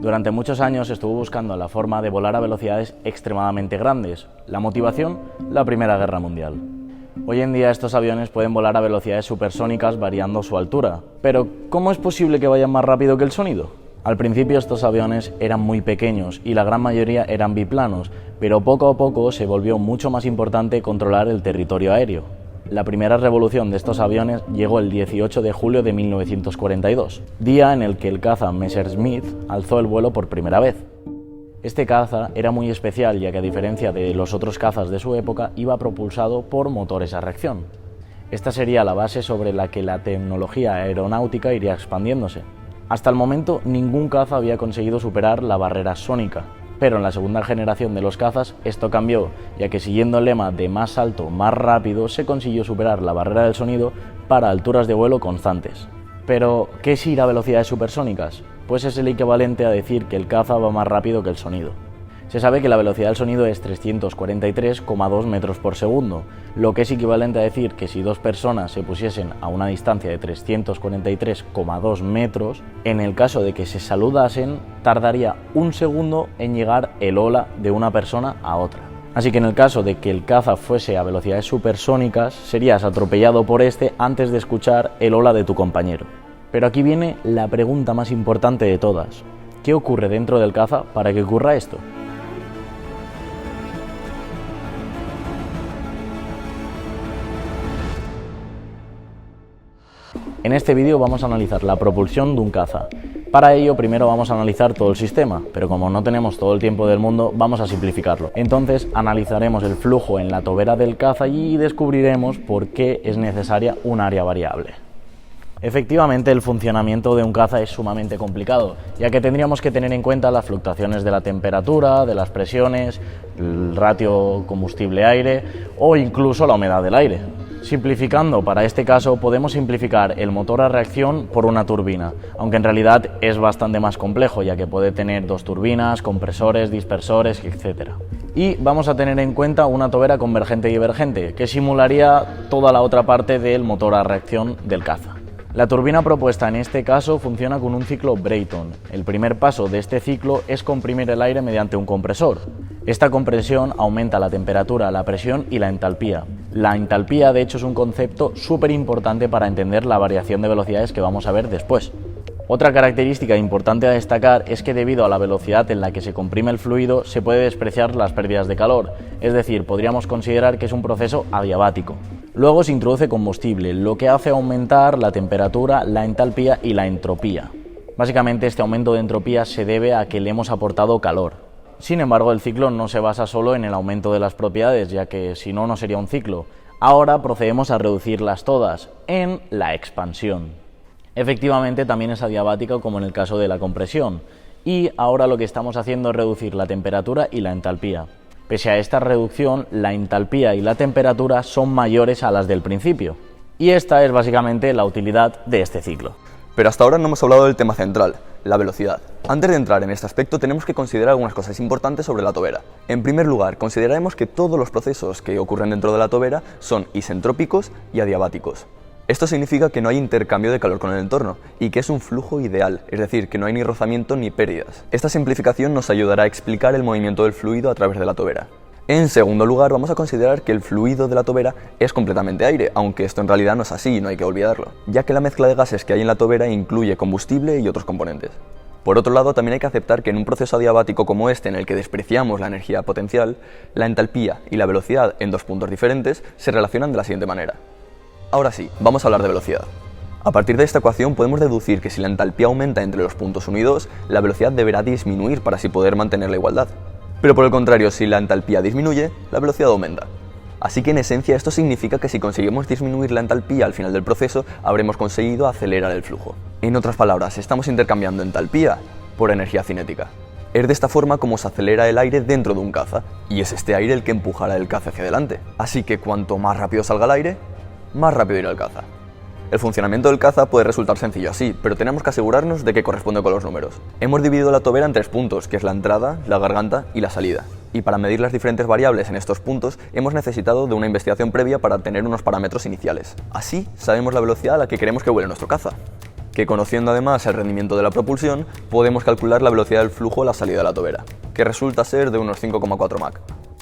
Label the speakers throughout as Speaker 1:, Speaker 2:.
Speaker 1: Durante muchos años estuvo buscando la forma de volar a velocidades extremadamente grandes. La motivación, la Primera Guerra Mundial. Hoy en día estos aviones pueden volar a velocidades supersónicas variando su altura. Pero, ¿cómo es posible que vayan más rápido que el sonido? Al principio estos aviones eran muy pequeños y la gran mayoría eran biplanos, pero poco a poco se volvió mucho más importante controlar el territorio aéreo. La primera revolución de estos aviones llegó el 18 de julio de 1942, día en el que el caza Messerschmitt alzó el vuelo por primera vez. Este caza era muy especial ya que, a diferencia de los otros cazas de su época, iba propulsado por motores a reacción. Esta sería la base sobre la que la tecnología aeronáutica iría expandiéndose. Hasta el momento ningún caza había conseguido superar la barrera sónica, pero en la segunda generación de los cazas esto cambió, ya que siguiendo el lema de más alto, más rápido, se consiguió superar la barrera del sonido para alturas de vuelo constantes. Pero, ¿qué es ir a velocidades supersónicas? Pues es el equivalente a decir que el caza va más rápido que el sonido. Se sabe que la velocidad del sonido es 343,2 metros por segundo, lo que es equivalente a decir que si dos personas se pusiesen a una distancia de 343,2 metros, en el caso de que se saludasen, tardaría un segundo en llegar el hola de una persona a otra. Así que en el caso de que el caza fuese a velocidades supersónicas, serías atropellado por este antes de escuchar el hola de tu compañero. Pero aquí viene la pregunta más importante de todas. ¿Qué ocurre dentro del caza para que ocurra esto? En este vídeo vamos a analizar la propulsión de un caza. Para ello, primero vamos a analizar todo el sistema, pero como no tenemos todo el tiempo del mundo, vamos a simplificarlo. Entonces, analizaremos el flujo en la tobera del caza y descubriremos por qué es necesaria un área variable. Efectivamente, el funcionamiento de un caza es sumamente complicado, ya que tendríamos que tener en cuenta las fluctuaciones de la temperatura, de las presiones, el ratio combustible-aire o incluso la humedad del aire. Simplificando, para este caso podemos simplificar el motor a reacción por una turbina, aunque en realidad es bastante más complejo, ya que puede tener dos turbinas, compresores, dispersores, etc. Y vamos a tener en cuenta una tobera convergente y divergente, que simularía toda la otra parte del motor a reacción del caza. La turbina propuesta en este caso funciona con un ciclo Brayton. El primer paso de este ciclo es comprimir el aire mediante un compresor. Esta compresión aumenta la temperatura, la presión y la entalpía. La entalpía, de hecho, es un concepto súper importante para entender la variación de velocidades que vamos a ver después. Otra característica importante a destacar es que, debido a la velocidad en la que se comprime el fluido, se puede despreciar las pérdidas de calor, es decir, podríamos considerar que es un proceso adiabático. Luego se introduce combustible, lo que hace aumentar la temperatura, la entalpía y la entropía. Básicamente, este aumento de entropía se debe a que le hemos aportado calor. Sin embargo, el ciclo no se basa solo en el aumento de las propiedades, ya que si no, no sería un ciclo. Ahora procedemos a reducirlas todas, en la expansión. Efectivamente, también es adiabática, como en el caso de la compresión, y ahora lo que estamos haciendo es reducir la temperatura y la entalpía. Pese a esta reducción, la entalpía y la temperatura son mayores a las del principio. Y esta es básicamente la utilidad de este ciclo.
Speaker 2: Pero hasta ahora no hemos hablado del tema central, la velocidad. Antes de entrar en este aspecto tenemos que considerar algunas cosas importantes sobre la tobera. En primer lugar, consideraremos que todos los procesos que ocurren dentro de la tobera son isentrópicos y adiabáticos. Esto significa que no hay intercambio de calor con el entorno y que es un flujo ideal, es decir, que no hay ni rozamiento ni pérdidas. Esta simplificación nos ayudará a explicar el movimiento del fluido a través de la tobera. En segundo lugar, vamos a considerar que el fluido de la tobera es completamente aire, aunque esto en realidad no es así y no hay que olvidarlo, ya que la mezcla de gases que hay en la tobera incluye combustible y otros componentes. Por otro lado, también hay que aceptar que en un proceso adiabático como este, en el que despreciamos la energía potencial, la entalpía y la velocidad en dos puntos diferentes se relacionan de la siguiente manera. Ahora sí, vamos a hablar de velocidad. A partir de esta ecuación podemos deducir que si la entalpía aumenta entre los puntos 1 y 2, la velocidad deberá disminuir para así poder mantener la igualdad. Pero por el contrario, si la entalpía disminuye, la velocidad aumenta. Así que en esencia esto significa que si conseguimos disminuir la entalpía al final del proceso, habremos conseguido acelerar el flujo. En otras palabras, estamos intercambiando entalpía por energía cinética. Es de esta forma como se acelera el aire dentro de un caza, y es este aire el que empujará el caza hacia adelante. Así que cuanto más rápido salga el aire, más rápido irá el caza. El funcionamiento del caza puede resultar sencillo así, pero tenemos que asegurarnos de que corresponde con los números. Hemos dividido la tobera en 3 puntos, que es la entrada, la garganta y la salida. Y para medir las diferentes variables en estos puntos, hemos necesitado de una investigación previa para tener unos parámetros iniciales. Así, sabemos la velocidad a la que queremos que vuele nuestro caza. que conociendo además el rendimiento de la propulsión, podemos calcular la velocidad del flujo a la salida de la tobera, que resulta ser de unos 5,4 Mach.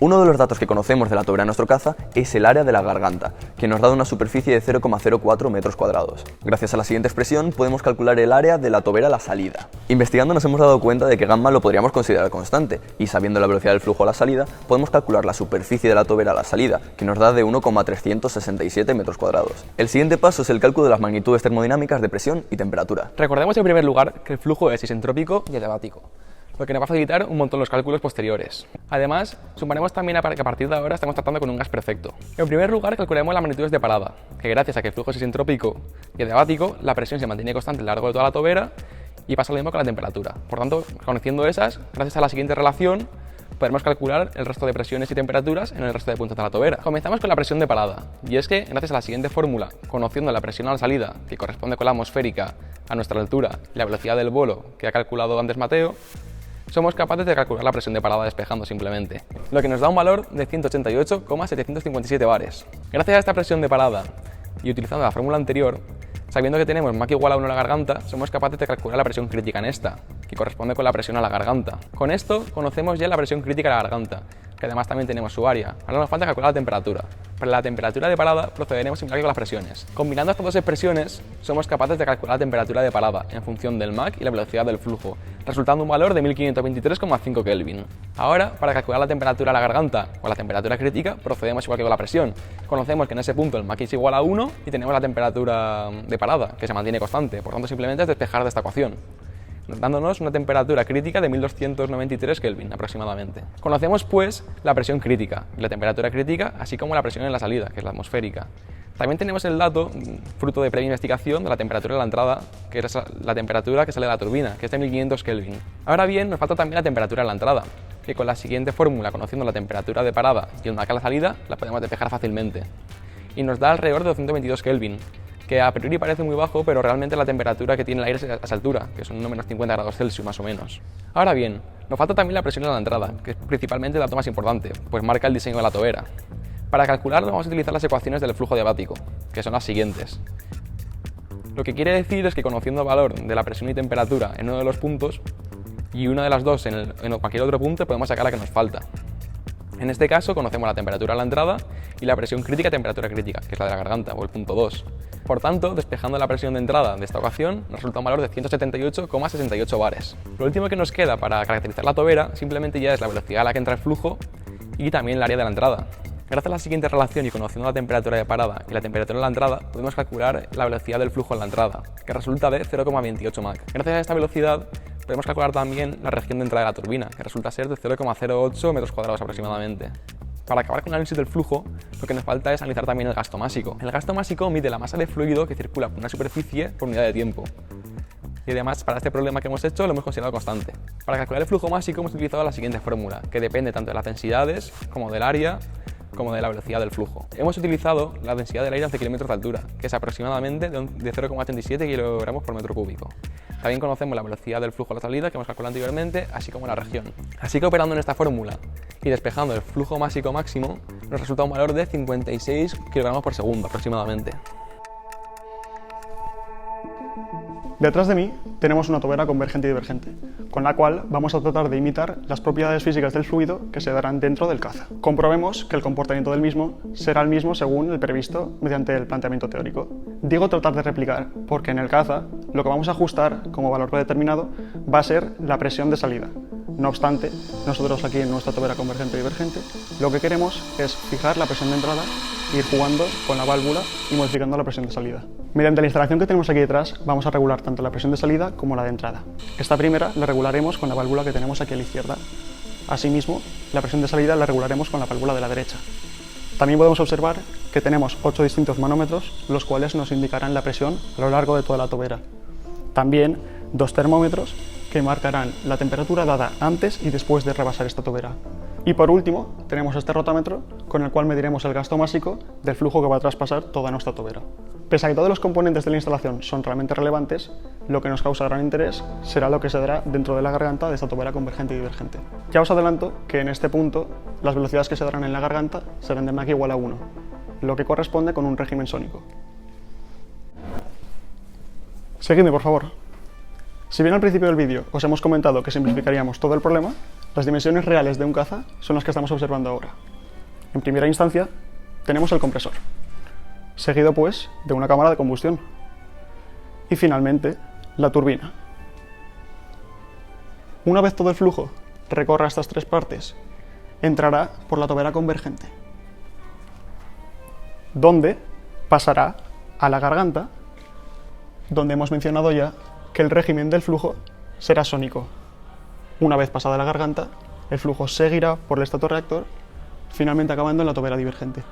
Speaker 2: Uno de los datos que conocemos de la tobera de nuestro caza es el área de la garganta, que nos da una superficie de 0,04 metros cuadrados. Gracias a la siguiente expresión podemos calcular el área de la tobera a la salida. Investigando nos hemos dado cuenta de que gamma lo podríamos considerar constante, y sabiendo la velocidad del flujo a la salida, podemos calcular la superficie de la tobera a la salida, que nos da de 1,367 metros cuadrados. El siguiente paso es el cálculo de las magnitudes termodinámicas de presión y temperatura.
Speaker 3: Recordemos en primer lugar que el flujo es isentrópico y adiabático, lo que nos va a facilitar un montón los cálculos posteriores. Además, suponemos también que a partir de ahora estamos tratando con un gas perfecto. En primer lugar, calcularemos las magnitudes de parada, que gracias a que el flujo es isentrópico y adiabático, la presión se mantiene constante a lo largo de toda la tobera y pasa lo mismo con la temperatura. Por tanto, conociendo esas, gracias a la siguiente relación, podremos calcular el resto de presiones y temperaturas en el resto de puntos de la tobera. Comenzamos con la presión de parada, y es que gracias a la siguiente fórmula, conociendo la presión a la salida, que corresponde con la atmosférica a nuestra altura y la velocidad del vuelo que ha calculado antes Mateo, somos capaces de calcular la presión de parada despejando simplemente, lo que nos da un valor de 188,757 bares. Gracias a esta presión de parada y utilizando la fórmula anterior, sabiendo que tenemos Mach igual a 1 en la garganta, somos capaces de calcular la presión crítica en esta, que corresponde con la presión a la garganta. Con esto conocemos ya la presión crítica a la garganta, que además también tenemos su área. Ahora nos falta calcular la temperatura. Para la temperatura de parada procederemos similar que con las presiones. Combinando estas dos expresiones, somos capaces de calcular la temperatura de parada en función del Mach y la velocidad del flujo, resultando un valor de 1523,5 Kelvin. Ahora, para calcular la temperatura a la garganta o la temperatura crítica, procedemos igual que con la presión. Conocemos que en ese punto el Mach es igual a 1 y tenemos la temperatura de parada, que se mantiene constante. Por tanto, simplemente es despejar de esta ecuación, dándonos una temperatura crítica de 1293 Kelvin aproximadamente. Conocemos pues la presión crítica y la temperatura crítica, así como la presión en la salida, que es la atmosférica. También tenemos el dato, fruto de previa investigación, de la temperatura de la entrada, que es la temperatura que sale de la turbina, que es de 1500 Kelvin. Ahora bien, nos falta también la temperatura de la entrada, que con la siguiente fórmula, conociendo la temperatura de parada y el Mach a la salida, la podemos despejar fácilmente. Y nos da alrededor de 222 Kelvin, que a priori parece muy bajo, pero realmente la temperatura que tiene el aire es a esa altura, que son menos 50 grados Celsius más o menos. Ahora bien, nos falta también la presión en la entrada, que es principalmente el dato más importante, pues marca el diseño de la tobera. Para calcularlo vamos a utilizar las ecuaciones del flujo adiabático, que son las siguientes. Lo que quiere decir es que conociendo el valor de la presión y temperatura en uno de los puntos y una de las dos en cualquier otro punto, podemos sacar la que nos falta. En este caso conocemos la temperatura a la entrada y la presión crítica, temperatura crítica, que es la de la garganta, o el punto 2. Por tanto, despejando la presión de entrada de esta ecuación, nos resulta un valor de 178,68 bares. Lo último que nos queda para caracterizar la tobera simplemente ya es la velocidad a la que entra el flujo y también el área de la entrada. Gracias a la siguiente relación y conociendo la temperatura de parada y la temperatura de la entrada, podemos calcular la velocidad del flujo en la entrada, que resulta de 0,28 Mach. Gracias a esta velocidad, podemos calcular también la región de entrada de la turbina, que resulta ser de 0,08 metros cuadrados aproximadamente. Para acabar con el análisis del flujo, lo que nos falta es analizar también el gasto másico. El gasto másico mide la masa de fluido que circula por una superficie por unidad de tiempo. Y además, para este problema que hemos hecho, lo hemos considerado constante. Para calcular el flujo másico hemos utilizado la siguiente fórmula, que depende tanto de las densidades, como del área, como de la velocidad del flujo. Hemos utilizado la densidad del aire a 11 km de altura, que es aproximadamente de 0,87 kg por metro cúbico. También conocemos la velocidad del flujo a la salida, que hemos calculado anteriormente, así como la región. Así que operando en esta fórmula y despejando el flujo másico máximo, nos resulta un valor de 56 kg por segundo aproximadamente.
Speaker 4: Detrás de mí tenemos una tobera convergente y divergente, con la cual vamos a tratar de imitar las propiedades físicas del fluido que se darán dentro del caza. Comprobemos que el comportamiento del mismo será el mismo según el previsto mediante el planteamiento teórico. Digo tratar de replicar porque en el caza lo que vamos a ajustar como valor predeterminado va a ser la presión de salida. No obstante, nosotros aquí en nuestra tobera convergente y divergente lo que queremos es fijar la presión de entrada, ir jugando con la válvula y modificando la presión de salida. Mediante la instalación que tenemos aquí detrás vamos a regular tanto la presión de salida como la de entrada. Esta primera la regularemos con la válvula que tenemos aquí a la izquierda. Asimismo, la presión de salida la regularemos con la válvula de la derecha. También podemos observar que tenemos 8 distintos manómetros, los cuales nos indicarán la presión a lo largo de toda la tobera. También 2 termómetros que marcarán la temperatura dada antes y después de rebasar esta tobera. Y por último, tenemos este rotámetro con el cual mediremos el gasto másico del flujo que va a traspasar toda nuestra tobera. Pese a que todos los componentes de la instalación son realmente relevantes, lo que nos causa gran interés será lo que se dará dentro de la garganta de esta tobera convergente y divergente. Ya os adelanto que en este punto las velocidades que se darán en la garganta serán de Mach igual a 1, lo que corresponde con un régimen sónico. Seguidme, por favor. Si bien al principio del vídeo os hemos comentado que simplificaríamos todo el problema, las dimensiones reales de un caza son las que estamos observando ahora. En primera instancia, tenemos el compresor, seguido pues de una cámara de combustión y finalmente la turbina. Una vez todo el flujo recorra estas tres partes, entrará por la tobera convergente, donde pasará a la garganta, donde hemos mencionado ya que el régimen del flujo será sónico. Una vez pasada la garganta, el flujo seguirá por el estatoreactor, finalmente acabando en la tobera divergente.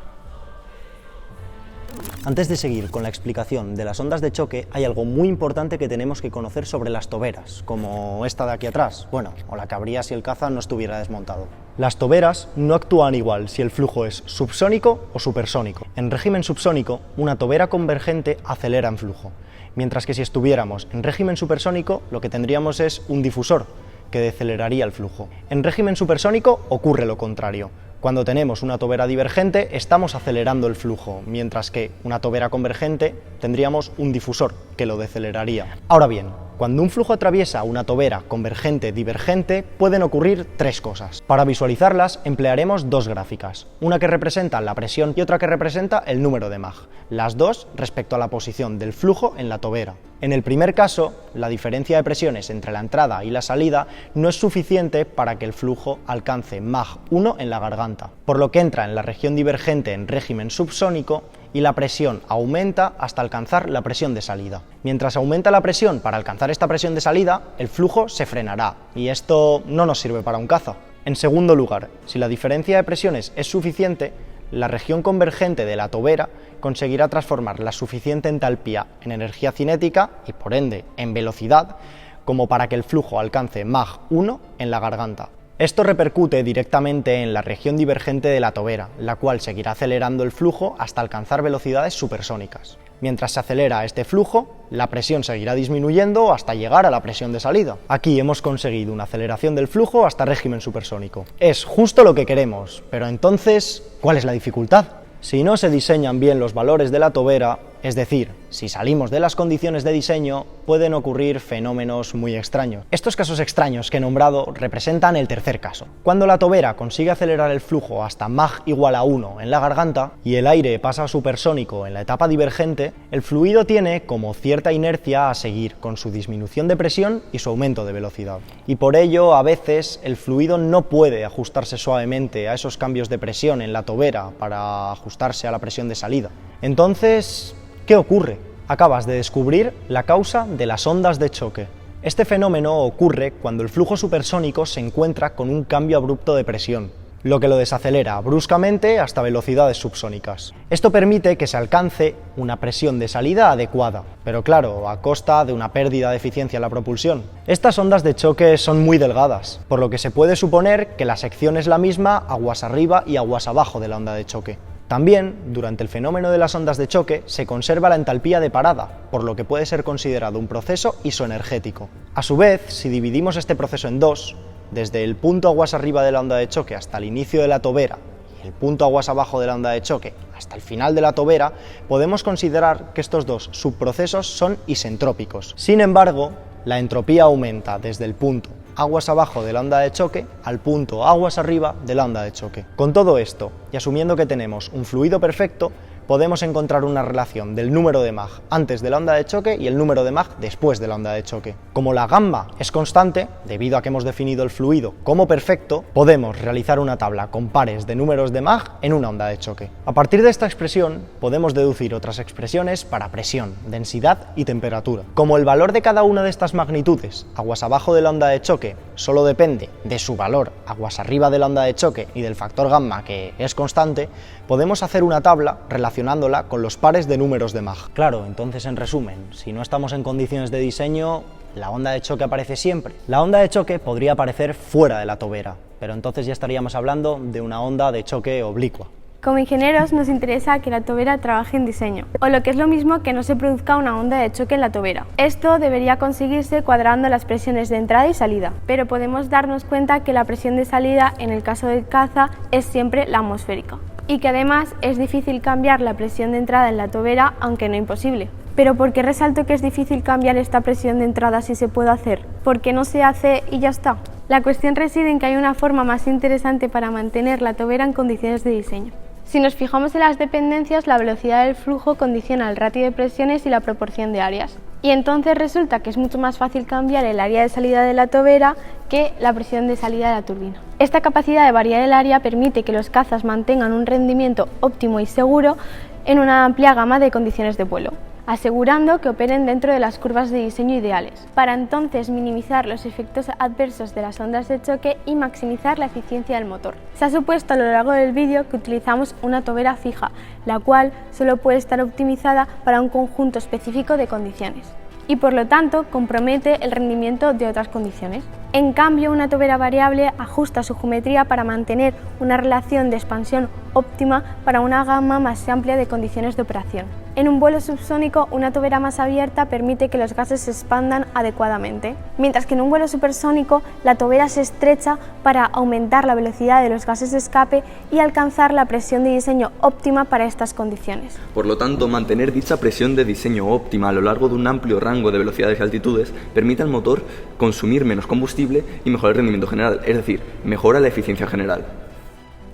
Speaker 5: Antes de seguir con la explicación de las ondas de choque, hay algo muy importante que tenemos que conocer sobre las toberas, como esta de aquí atrás, bueno, o la que habría si el caza no estuviera desmontado. Las toberas no actúan igual si el flujo es subsónico o supersónico. En régimen subsónico, una tobera convergente acelera en flujo, mientras que si estuviéramos en régimen supersónico, lo que tendríamos es un difusor, que deceleraría el flujo. En régimen supersónico ocurre lo contrario. Cuando tenemos una tobera divergente, estamos acelerando el flujo, mientras que una tobera convergente tendríamos un difusor que lo deceleraría. Ahora bien, cuando un flujo atraviesa una tobera convergente-divergente, pueden ocurrir tres cosas. Para visualizarlas emplearemos dos gráficas, una que representa la presión y otra que representa el número de Mach, las dos respecto a la posición del flujo en la tobera. En el primer caso, la diferencia de presiones entre la entrada y la salida no es suficiente para que el flujo alcance Mach 1 en la garganta, por lo que entra en la región divergente en régimen subsónico y la presión aumenta hasta alcanzar la presión de salida. Mientras aumenta la presión para alcanzar esta presión de salida, el flujo se frenará y esto no nos sirve para un caza. En segundo lugar, si la diferencia de presiones es suficiente, la región convergente de la tobera conseguirá transformar la suficiente entalpía en energía cinética y por ende en velocidad como para que el flujo alcance Mach 1 en la garganta. Esto repercute directamente en la región divergente de la tobera, la cual seguirá acelerando el flujo hasta alcanzar velocidades supersónicas. Mientras se acelera este flujo, la presión seguirá disminuyendo hasta llegar a la presión de salida. Aquí hemos conseguido una aceleración del flujo hasta régimen supersónico. Es justo lo que queremos, pero entonces, ¿cuál es la dificultad? Si no se diseñan bien los valores de la tobera, es decir, si salimos de las condiciones de diseño, pueden ocurrir fenómenos muy extraños. Estos casos extraños que he nombrado representan el tercer caso. Cuando la tobera consigue acelerar el flujo hasta Mach igual a 1 en la garganta y el aire pasa a supersónico en la etapa divergente, el fluido tiene como cierta inercia a seguir con su disminución de presión y su aumento de velocidad. Y por ello, a veces, el fluido no puede ajustarse suavemente a esos cambios de presión en la tobera para ajustarse a la presión de salida. Entonces, ¿qué ocurre? Acabas de descubrir la causa de las ondas de choque. Este fenómeno ocurre cuando el flujo supersónico se encuentra con un cambio abrupto de presión, lo que lo desacelera bruscamente hasta velocidades subsónicas. Esto permite que se alcance una presión de salida adecuada, pero claro, a costa de una pérdida de eficiencia en la propulsión. Estas ondas de choque son muy delgadas, por lo que se puede suponer que la sección es la misma aguas arriba y aguas abajo de la onda de choque. También, durante el fenómeno de las ondas de choque, se conserva la entalpía de parada, por lo que puede ser considerado un proceso isoenergético. A su vez, si dividimos este proceso en dos, desde el punto aguas arriba de la onda de choque hasta el inicio de la tobera y el punto aguas abajo de la onda de choque hasta el final de la tobera, podemos considerar que estos dos subprocesos son isentrópicos. Sin embargo, la entropía aumenta desde el punto aguas abajo de la onda de choque al punto aguas arriba de la onda de choque. Con todo esto, y asumiendo que tenemos un fluido perfecto, podemos encontrar una relación del número de Mach antes de la onda de choque y el número de Mach después de la onda de choque. Como la gamma es constante, debido a que hemos definido el fluido como perfecto, podemos realizar una tabla con pares de números de Mach en una onda de choque. A partir de esta expresión, podemos deducir otras expresiones para presión, densidad y temperatura. Como el valor de cada una de estas magnitudes, aguas abajo de la onda de choque, solo depende de su valor aguas arriba de la onda de choque y del factor gamma, que es constante, podemos hacer una tabla relacionándola con los pares de números de Mach. Claro, entonces en resumen, si no estamos en condiciones de diseño, ¿la onda de choque aparece siempre? La onda de choque podría aparecer fuera de la tobera, pero entonces ya estaríamos hablando de una onda de choque oblicua.
Speaker 6: Como ingenieros nos interesa que la tobera trabaje en diseño, o lo que es lo mismo que no se produzca una onda de choque en la tobera. Esto debería conseguirse cuadrando las presiones de entrada y salida, pero podemos darnos cuenta que la presión de salida en el caso del caza es siempre la atmosférica, y que además es difícil cambiar la presión de entrada en la tobera, aunque no imposible. Pero ¿por qué resalto que es difícil cambiar esta presión de entrada si se puede hacer? ¿Por qué no se hace y ya está? La cuestión reside en que hay una forma más interesante para mantener la tobera en condiciones de diseño. Si nos fijamos en las dependencias, la velocidad del flujo condiciona el ratio de presiones y la proporción de áreas. Y entonces resulta que es mucho más fácil cambiar el área de salida de la tobera que la presión de salida de la turbina. Esta capacidad de variar el área permite que los cazas mantengan un rendimiento óptimo y seguro en una amplia gama de condiciones de vuelo, asegurando que operen dentro de las curvas de diseño ideales, para entonces minimizar los efectos adversos de las ondas de choque y maximizar la eficiencia del motor. Se ha supuesto a lo largo del vídeo que utilizamos una tobera fija, la cual solo puede estar optimizada para un conjunto específico de condiciones y por lo tanto compromete el rendimiento de otras condiciones. En cambio, una tobera variable ajusta su geometría para mantener una relación de expansión óptima para una gama más amplia de condiciones de operación. En un vuelo subsónico, una tobera más abierta permite que los gases se expandan adecuadamente, mientras que en un vuelo supersónico la tobera se estrecha para aumentar la velocidad de los gases de escape y alcanzar la presión de diseño óptima para estas condiciones.
Speaker 2: Por lo tanto, mantener dicha presión de diseño óptima a lo largo de un amplio rango de velocidades y altitudes permite al motor consumir menos combustible y mejorar el rendimiento general, es decir, mejora la eficiencia general.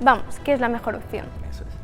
Speaker 6: Vamos, ¿qué es la mejor opción?
Speaker 2: Eso es.